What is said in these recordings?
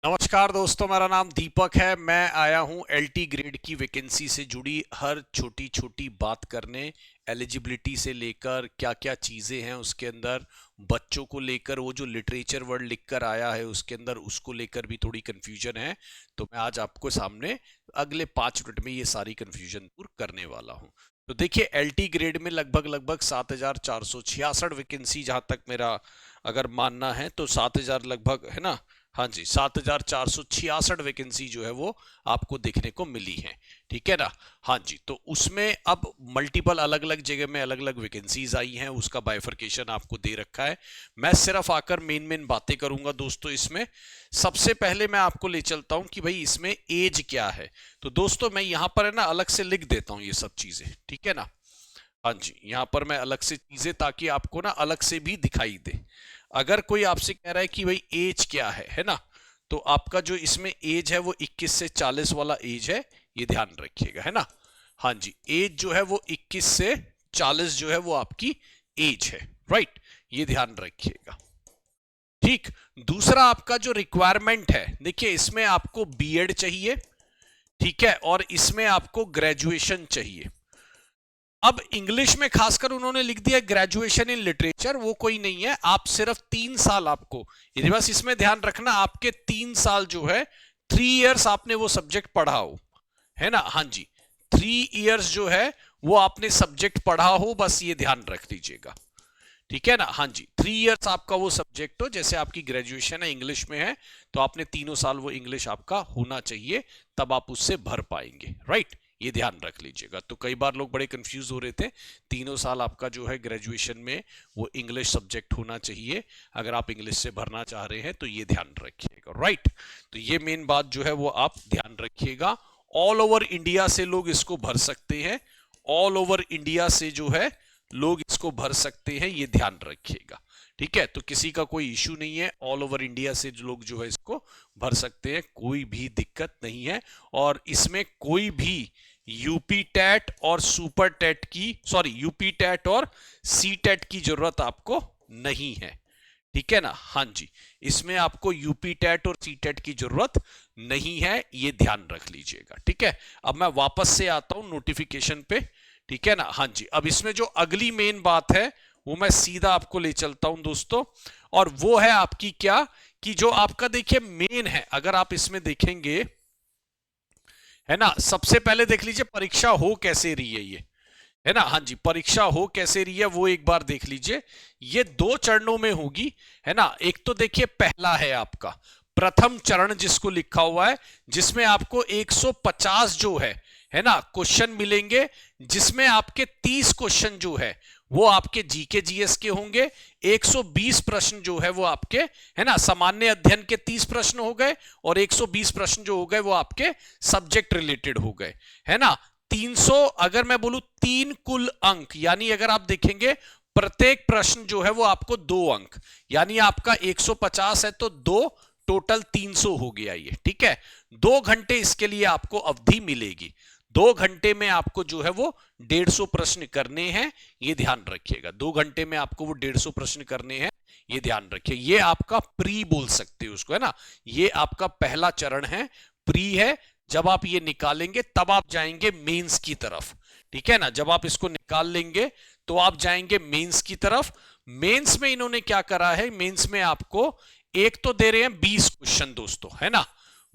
नमस्कार दोस्तों, मेरा नाम दीपक है। मैं आया हूं एलटी ग्रेड की वैकेंसी से जुड़ी हर छोटी छोटी बात करने। एलिजिबिलिटी से लेकर क्या क्या चीज़ें हैं उसके अंदर, बच्चों को लेकर वो जो लिटरेचर वर्ड लिखकर आया है उसके अंदर उसको लेकर भी थोड़ी कन्फ्यूजन है। तो मैं आज आपको सामने अगले 5 मिनट में ये सारी कन्फ्यूजन दूर करने वाला हूँ। तो देखिए, एलटी ग्रेड में लगभग लगभग 7,466 वैकेंसी, जहां तक मेरा अगर मानना है तो 7,000 लगभग है ना। हाँ जी, 7,466 वैकेंसी जो है वो आपको देखने को मिली है। ठीक है ना। हाँ जी, तो उसमें अब मल्टीपल अलग अलग जगह में अलग अलग वैकेंसीज आई हैं, उसका बाइफरकेशन आपको दे रखा है। मैं सिर्फ आकर मेन मेन बातें करूंगा दोस्तों। इसमें सबसे पहले मैं आपको ले चलता हूं कि भाई इसमें एज क्या है। तो दोस्तों मैं यहां पर है ना अलग से लिख देता हूं ये सब चीजें, ठीक है ना। हाँ जी, यहां पर मैं अलग से चीजें, ताकि आपको ना अलग से भी दिखाई दे। अगर कोई आपसे कह रहा है कि भाई एज क्या है ना, तो आपका जो इसमें एज है वो 21 से 40 वाला एज है, ये ध्यान रखिएगा, है ना। हाँ जी, एज जो है वो 21 से 40 जो है वो आपकी एज है, राइट। ये ध्यान रखिएगा। ठीक। दूसरा आपका जो रिक्वायरमेंट है, देखिए इसमें आपको बीएड चाहिए, ठीक है, और इसमें आपको ग्रेजुएशन चाहिए। अब इंग्लिश में खासकर उन्होंने लिख दिया ग्रेजुएशन इन लिटरेचर, वो कोई नहीं है। आप सिर्फ 3 साल आपको, ये बस इसमें ध्यान रखना, आपके 3 साल जो है, 3 इयर्स आपने वो सब्जेक्ट पढ़ा हो, है ना। हाँ जी, 3 इयर्स जो है वो आपने सब्जेक्ट पढ़ा हो, बस ये ध्यान रख लीजिएगा। ठीक है ना। हाँ जी, 3 इयर्स आपका वो सब्जेक्ट हो, जैसे आपकी ग्रेजुएशन है इंग्लिश में है, तो आपने तीनों साल वो इंग्लिश आपका होना चाहिए, तब आप उससे भर पाएंगे, राइट। ये ध्यान रख लीजिएगा। तो कई बार लोग बड़े कंफ्यूज हो रहे थे, तीनों साल आपका जो है ग्रेजुएशन में वो इंग्लिश सब्जेक्ट होना चाहिए, अगर आप इंग्लिश से भरना चाह रहे हैं तो ये ध्यान रखिएगा, राइट। तो ये मेन बात जो है वो आप ध्यान रखिएगा। ऑल ओवर इंडिया से लोग इसको भर सकते हैं, ऑल ओवर इंडिया से जो है लोग इसको भर सकते हैं, ये ध्यान रखिएगा। ठीक है, तो किसी का कोई इशू नहीं है, ऑल ओवर इंडिया से जो लोग जो है इसको भर सकते हैं, कोई भी दिक्कत नहीं है। और इसमें कोई भी यूपी टेट और सुपर टेट की, सॉरी यूपी टेट और सी टेट की जरूरत आपको नहीं है। ठीक है ना। हाँ जी, इसमें आपको यूपी टेट और सी टेट की जरूरत नहीं है, ये ध्यान रख लीजिएगा। ठीक है, अब मैं वापस से आता हूं नोटिफिकेशन पे। ठीक है ना। हाँ जी, अब इसमें जो अगली मेन बात है वो मैं सीधा आपको ले चलता हूं दोस्तों, और वो है आपकी क्या, कि जो आपका देखिए मेन है, अगर आप इसमें देखेंगे, है ना, सबसे पहले देख लीजिए परीक्षा हो कैसे रही है ये, है ना। हाँ जी, परीक्षा हो कैसे रही है वो एक बार देख लीजिए। ये 2 चरणों में होगी, है ना। एक तो देखिए पहला है आपका प्रथम चरण जिसको लिखा हुआ है, जिसमें आपको 150 जो है ना, क्वेश्चन मिलेंगे, जिसमें आपके 30 क्वेश्चन जो है वो आपके जीके जीएस के होंगे, 120 प्रश्न जो है वो आपके, है ना, सामान्य अध्ययन के 30 प्रश्न हो गए, और 120 प्रश्न जो हो गए वो आपके सब्जेक्ट रिलेटेड हो गए, है ना। 300, अगर मैं बोलूं 3 कुल अंक, यानी अगर आप देखेंगे प्रत्येक प्रश्न जो है वो आपको 2 अंक, यानी आपका 150 है तो 2, टोटल 300 हो गया ये। ठीक है, 2 घंटे इसके लिए आपको अवधि मिलेगी, 2 घंटे में आपको जो है वो 150 प्रश्न करने हैं, ये ध्यान रखिएगा। 2 घंटे में आपको वो 150 प्रश्न करने हैं, ये ध्यान रखिए। ये आपका प्री बोल सकते हो उसको, है ना। ये आपका पहला चरण है, प्री है। जब आप ये निकालेंगे तब आप जाएंगे मेंस की तरफ। ठीक है ना, जब आप इसको निकाल लेंगे तो आप जाएंगे मेंस की तरफ। मेंस में इन्होंने क्या करा है, मेंस में आपको एक तो दे रहे हैं 20 क्वेश्चन दोस्तों, है ना,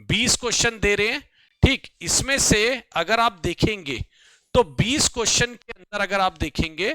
20 क्वेश्चन दे रहे हैं। ठीक, इसमें से अगर आप देखेंगे तो 20 क्वेश्चन के अंदर अगर आप देखेंगे,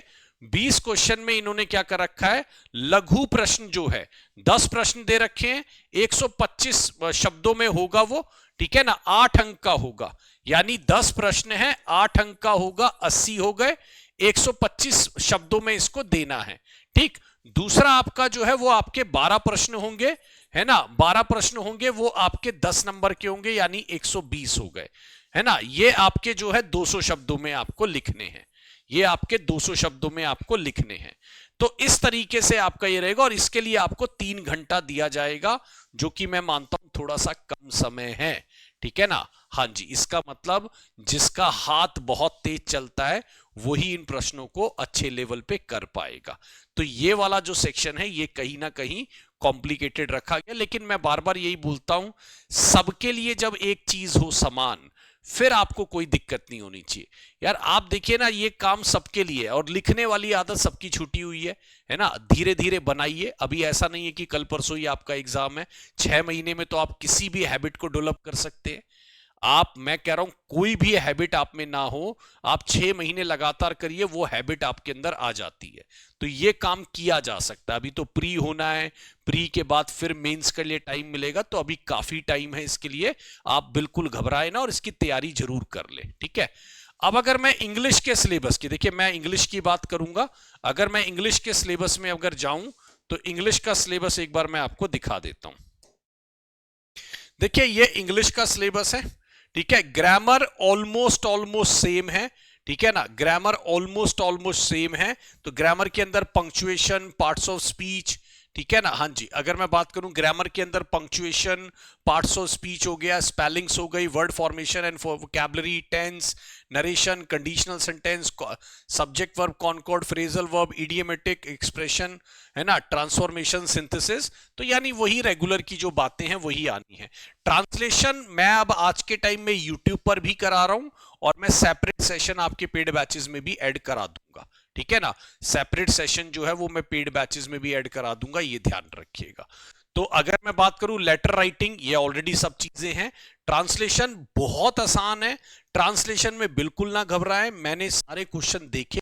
20 क्वेश्चन में इन्होंने क्या कर रखा है, लघु प्रश्न जो है 10 प्रश्न दे रखे हैं, 125 शब्दों में होगा वो। ठीक है ना, 8 अंक का होगा, यानी 10 प्रश्न है, 8 अंक का होगा, 80 हो गए, 125 शब्दों में इसको देना है। ठीक, दूसरा आपका जो है वो आपके 12 प्रश्न होंगे, है ना, 12 प्रश्न होंगे, वो आपके 10 नंबर के होंगे, यानी 120 हो गए, है ना। ये आपके जो है 200 शब्दों में आपको लिखने हैं, ये आपके 200 शब्दों में आपको लिखने हैं। तो इस तरीके से आपका ये रहेगा, और इसके लिए आपको 3 घंटा दिया जाएगा, जो कि मैं मानता हूं थोड़ा सा कम समय है। ठीक है ना। हाँ जी, इसका मतलब जिसका हाथ बहुत तेज चलता है वही इन प्रश्नों को अच्छे लेवल पे कर पाएगा। तो ये वाला जो सेक्शन है ये कहीं ना कहीं कॉम्प्लिकेटेड रखा गया। लेकिन मैं बार बार यही बोलता हूं, सबके लिए जब एक चीज हो समान, फिर आपको कोई दिक्कत नहीं होनी चाहिए। यार आप देखिए ना, ये काम सबके लिए है और लिखने वाली आदत सबकी छूटी हुई है ना। धीरे धीरे बनाइए। अभी ऐसा नहीं है कि कल परसों ही आपका एग्जाम है, 6 महीने में तो आप किसी भी हैबिट को डेवलप कर सकते हैं। आप, मैं कह रहा हूं कोई भी हैबिट आप में ना हो, आप 6 महीने लगातार करिए, वो हैबिट आपके अंदर आ जाती है। तो ये काम किया जा सकता है। अभी तो प्री होना है, प्री के बाद फिर मेंस के लिए टाइम मिलेगा, तो अभी काफी टाइम है इसके लिए। आप बिल्कुल घबराए ना और इसकी तैयारी जरूर कर ले, ठीक है। अब अगर मैं इंग्लिश के सिलेबस की, देखिए मैं इंग्लिश की बात करूंगा। अगर मैं इंग्लिश के सिलेबस में अगर जाऊं, तो इंग्लिश का सिलेबस एक बार मैं आपको दिखा देता हूं। देखिए ये इंग्लिश का सिलेबस है, ठीक है। ग्रामर ऑलमोस्ट सेम है, ठीक है ना। ग्रामर ऑलमोस्ट सेम है। तो ग्रामर के अंदर पंक्चुएशन, पार्ट्स ऑफ स्पीच, ठीक है ना। हाँ जी, अगर मैं बात करूं ग्रामर के अंदर पंक्चुएशन, पार्ट्स ऑफ स्पीच हो गया, स्पेलिंग्स हो गई, word formation and vocabulary, tense, narration, conditional sentence, subject verb, concord, phrasal verb, idiomatic expression, है ना, ट्रांसफॉर्मेशन, सिंथेसिस। तो यानी वही रेगुलर की जो बातें हैं वही आनी है। ट्रांसलेशन मैं अब आज के टाइम में यूट्यूब पर भी करा रहा हूं और मैं सेपरेट सेशन आपके पेड बैचेस में भी ऐड करा दूंगा, ठीक है ना। सेपरेट सेशन जो है वो मैं पेड बैचेस में भी ऐड करा दूंगा, ये ध्यान रखिएगा। तो अगर मैं बात करूं लेटर राइटिंग, ये ऑलरेडी सब चीजें हैं। ट्रांसलेशन बहुत आसान है, ट्रांसलेशन में बिल्कुल ना घबराएं। मैंने सारे क्वेश्चन देखे,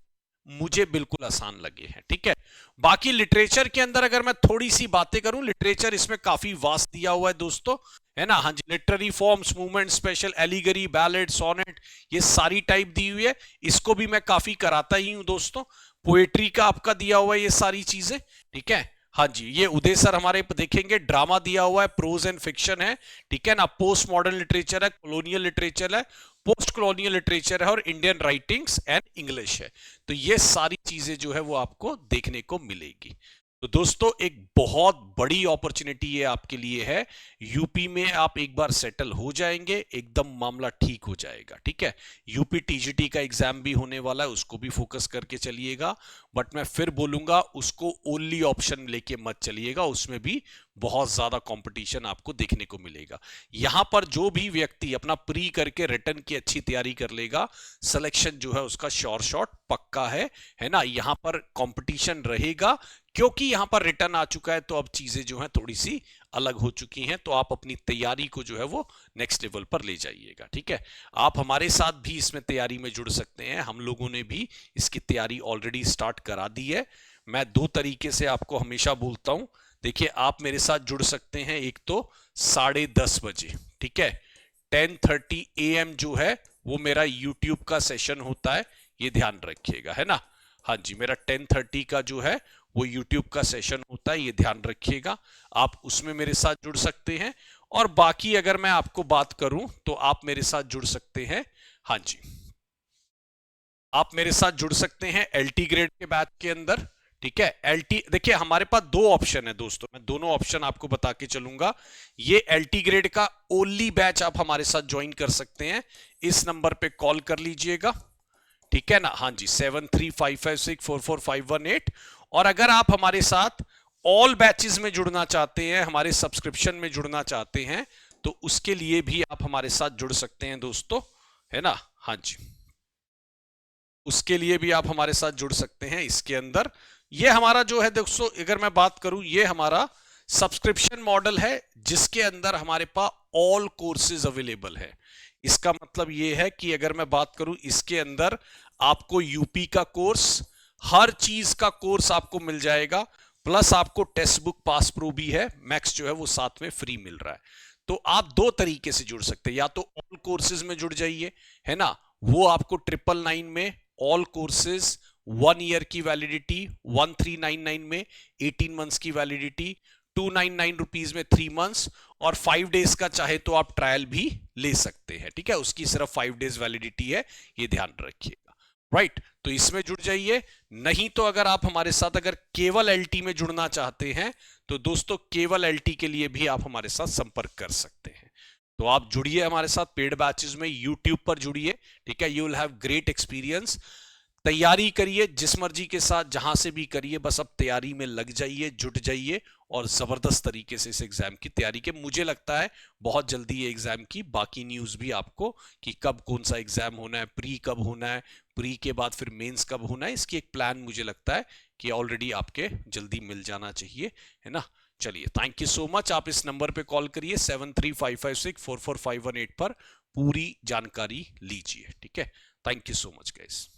मुझे बिल्कुल आसान लगे हैं, ठीक है। बाकी लिटरेचर के अंदर अगर मैं थोड़ी सी बातें करूं, लिटरेचर इसमें काफी वास्ट दिया हुआ है दोस्तों, है ना। हाँ जी, literary forms, movement, special, allegory, ballad, sonnet, ये सारी टाइप दी हुई है। इसको भी मैं काफी कराता ही हूं दोस्तों। पोएट्री का आपका दिया हुआ है ये सारी चीजें, ठीक है। हाँ जी, ये उदय सर हमारे देखेंगे। ड्रामा दिया हुआ है, प्रोज एंड फिक्शन है, ठीक है ना। पोस्ट मॉडर्न लिटरेचर है, कॉलोनियल लिटरेचर है, पोस्ट कॉलोनियल लिटरेचर है और इंडियन राइटिंग्स एंड इंग्लिश है। तो ये सारी चीजें जो है वो आपको देखने को मिलेगी। तो दोस्तों एक बहुत बड़ी अपॉर्चुनिटी ये आपके लिए है। यूपी में आप एक बार सेटल हो जाएंगे, एकदम मामला ठीक हो जाएगा, ठीक है। यूपी टीजीटी का एग्जाम भी होने वाला है, उसको भी फोकस करके चलिएगा। बट मैं फिर बोलूंगा, उसको ओनली ऑप्शन लेके मत चलिएगा, उसमें भी बहुत ज्यादा कंपटीशन आपको देखने को मिलेगा। यहां पर जो भी व्यक्ति अपना प्री करके रिटर्न की अच्छी तैयारी कर लेगा, सिलेक्शन जो है उसका श्योर शॉट पक्का है ना। यहां पर कंपटीशन रहेगा, क्योंकि यहां पर रिटर्न आ चुका है, तो अब चीजें जो है थोड़ी सी अलग हो चुकी हैं। तो आप अपनी तैयारी को जो है वो नेक्स्ट लेवल पर ले जाइएगा, ठीक है। आप हमारे साथ भी इसमें तैयारी में जुड़ सकते हैं, हम लोगों ने भी इसकी तैयारी ऑलरेडी स्टार्ट करा दी है। मैं 2 तरीके से आपको हमेशा बोलता हूं। देखिए आप मेरे साथ जुड़ सकते हैं, एक तो 10:30 बजे, ठीक है। 10:30 AM जो है वो मेरा यूट्यूब का सेशन होता है, ये ध्यान रखिएगा, है ना। हाँ जी, मेरा 10:30 का जो है वो यूट्यूब का सेशन होता है, ये ध्यान रखिएगा। आप उसमें मेरे साथ जुड़ सकते हैं। और बाकी अगर मैं आपको बात करूं तो आप मेरे साथ जुड़ सकते हैं, हाँ जी, आप मेरे साथ जुड़ सकते हैं एलटी ग्रेड के बैच के अंदर, ठीक है। एलटी, देखिए हमारे पास 2 ऑप्शन है दोस्तों, मैं दोनों ऑप्शन आपको बता के चलूंगा। ये एलटी ग्रेड का ओनली बैच आप हमारे साथ ज्वाइन कर सकते हैं, इस नंबर पे कॉल कर लीजिएगा, ठीक है ना। हाँ जी, 7355644518। और अगर आप हमारे साथ ऑल बैचेस में जुड़ना चाहते हैं, हमारे सब्सक्रिप्शन में जुड़ना चाहते हैं, तो उसके लिए भी आप हमारे साथ जुड़ सकते हैं दोस्तों, है ना। हाँ जी, उसके लिए भी आप हमारे साथ जुड़ सकते हैं। इसके अंदर ये हमारा जो है दोस्तों, अगर मैं बात करूं, ये हमारा सब्सक्रिप्शन मॉडल है, जिसके अंदर हमारे पास ऑल कोर्सेज अवेलेबल है। इसका मतलब ये है कि अगर मैं बात करूं, इसके अंदर आपको यूपी का कोर्स, हर चीज का कोर्स आपको मिल जाएगा, प्लस आपको टेक्स्ट बुक पास प्रो भी है, मैक्स जो है वो साथ में फ्री मिल रहा है। तो आप 2 तरीके से जुड़ सकते हैं, या तो ऑल कोर्सेज में जुड़ जाइए, है ना, वो आपको 999 में ऑल कोर्सेज, 1 ईयर की वैलिडिटी, 1399 में 18 मंथ्स की वैलिडिटी, 299 रुपीज में 3 मंथ्स, और 5 डेज का चाहे तो आप ट्रायल भी ले सकते हैं, ठीक है। उसकी सिर्फ 5 डेज वैलिडिटी है, ये ध्यान रखिएगा, राइट। तो इसमें जुड़ जाइए। नहीं तो अगर आप हमारे साथ अगर केवल एलटी में जुड़ना चाहते हैं, तो दोस्तों केवल एलटी के लिए भी आप हमारे साथ संपर्क कर सकते हैं। तो आप जुड़िए हमारे साथ पेड बैचेस में, यूट्यूब पर जुड़िए, ठीक है। You will have great experience. तैयारी करिए जिस मर्जी के साथ, जहां से भी करिए, बस अब तैयारी में लग जाइए, जुट जाइए और ज़बरदस्त तरीके से इस एग्ज़ाम की तैयारी के। मुझे लगता है बहुत जल्दी ये एग्ज़ाम की बाकी न्यूज़ भी आपको, कि कब कौन सा एग्ज़ाम होना है, प्री कब होना है, प्री के बाद फिर मेंस कब होना है, इसकी एक प्लान मुझे लगता है कि ऑलरेडी आपके जल्दी मिल जाना चाहिए, है ना। चलिए, थैंक यू सो मच। आप इस नंबर पे कॉल करिए 7355644518 पर, पूरी जानकारी लीजिए, ठीक है। Thank you so much guys.